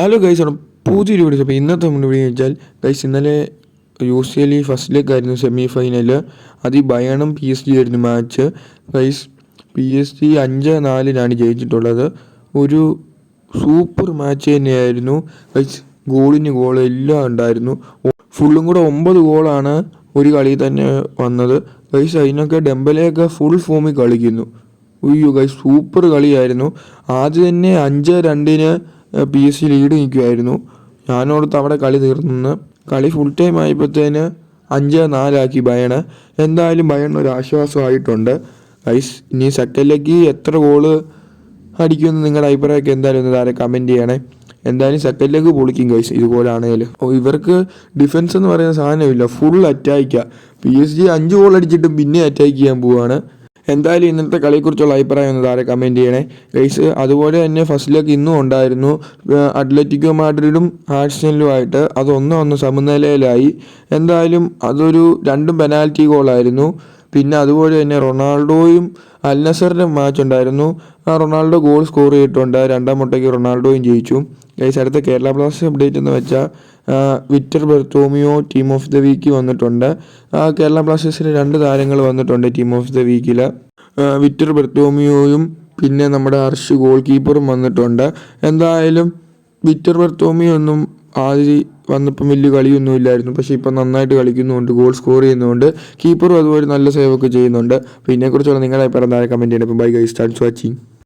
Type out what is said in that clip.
Hello guys ആണ് പുതിയൊരു video. അപ്പോൾ ഇന്നത്തെ നമ്മുടെ വീഡിയോ വെച്ചാൽ ഗൈസ് ഇന്നലെ UCL ഫസ്റ്റ് ലെഗ് ആയിരുന്നു സെമി ഫൈനൽ. അത് ഈ ബയേണും PSG ആയിരുന്നു മാച്ച്. Guys PSG 5-4 ജയിച്ചിട്ടുള്ളത്. ഒരു സൂപ്പർ മാച്ച് തന്നെയായിരുന്നു ഗൈസ്. ഗോളിന് ഗോൾ എല്ലാം ഉണ്ടായിരുന്നു. ഫുള്ളും കൂടെ 9 ഗോളാണ് ഒരു കളി തന്നെ വന്നത് ഗൈസ്. അതിനൊക്കെ ഡെമ്പലെയൊക്കെ ഫുൾ ഫോമിൽ കളിക്കുന്നു. ഉയ്യോ ഗൈസ് സൂപ്പർ കളിയായിരുന്നു. ആദ്യം തന്നെ 5-2 PSG ലീഡ് നിൽക്കുമായിരുന്നു. ഞാനോടത്ത് അവിടെ കളി തീർന്നു. കളി ഫുൾ ടൈം ആയപ്പോഴത്തേന് 5-4 ബയേണ്. എന്തായാലും ബയേണിന് ഒരു ആശ്വാസമായിട്ടുണ്ട് ഗൈസ്. ഇനി സെക്കൻഡ് ലെഗ് എത്ര ഗോള് അടിക്കുമെന്ന് നിങ്ങളുടെ അഭിപ്രായമൊക്കെ എന്തായാലും ഒന്ന് താഴെ കമൻറ്റ് ചെയ്യണേ. എന്തായാലും സെക്കൻഡ് ലെഗ് പൊളിക്കും ഗൈസ് ഇതുപോലാണെങ്കിലും. ഇവർക്ക് ഡിഫൻസ് എന്ന് പറയുന്ന സാധനമില്ല, ഫുൾ അറ്റാക്കാണ്. PSG 5 ഗോൾ അടിച്ചിട്ടും പിന്നെ അറ്റാക്ക് ചെയ്യാൻ പോവുകയാണ്. എന്തായാലും ഇന്നത്തെ കളിയെക്കുറിച്ചുള്ള അഭിപ്രായം ഒന്ന് താഴെ കമൻറ്റ് ചെയ്യണേ ഗൈസ്. അതുപോലെ തന്നെ ഫസ്റ്റ് ലെഗ് ഇന്നും ഉണ്ടായിരുന്നു. അത്ലറ്റിക്കോ മാഡ്രിഡും ആഴ്സണലുമായിട്ട് അത് 1-1 സമനിലയിലായി. എന്തായാലും അതൊരു രണ്ടും പെനാൽറ്റി ഗോളായിരുന്നു. പിന്നെ അതുപോലെ തന്നെ റൊണാൾഡോയും അൽ നസറിൻ്റെ മാച്ച് ഉണ്ടായിരുന്നു. റൊണാൾഡോ ഗോൾ സ്കോർ ചെയ്തിട്ടുണ്ട്. രണ്ടാം മുട്ടയ്ക്ക് റൊണാൾഡോയും ജയിച്ചു ഗൈസ്. അടുത്ത കേരള ബ്ലാസ്റ്റേഴ്സ് അപ്ഡേറ്റ് എന്ന് വെച്ചാൽ Victor Bertomeu team of the week വന്നിട്ടുണ്ട്. കേരള ബ്ലാസ്റ്റേഴ്സിന് 2 താരങ്ങൾ വന്നിട്ടുണ്ട് ടീം ഓഫ് ദ വീക്കിൽ. വിക്ടർ ബെർത്തോമിയോയും പിന്നെ നമ്മുടെ ഹർഷ് ഗോൾ കീപ്പറും വന്നിട്ടുണ്ട്. എന്തായാലും വിക്ടർ ബെർത്തോമിയോ ഒന്നും ആദ്യം വന്നപ്പം വലിയ കളിയൊന്നും ഇല്ലായിരുന്നു. പക്ഷേ ഇപ്പം നന്നായിട്ട് കളിക്കുന്നുണ്ട്, ഗോൾ സ്കോർ ചെയ്യുന്നുണ്ട്. കീപ്പറും അതുപോലെ നല്ല സേവൊക്കെ ചെയ്യുന്നുണ്ട്. അപ്പോൾ ഇതിനെക്കുറിച്ചുള്ള നിങ്ങളുടെ അഭിപ്രായം താഴെ കമൻറ്റ് ചെയ്യണം. ഇപ്പം ബൈ ഗൈസ്, സ്റ്റാർട്ട്സ് വാച്ചിങ്.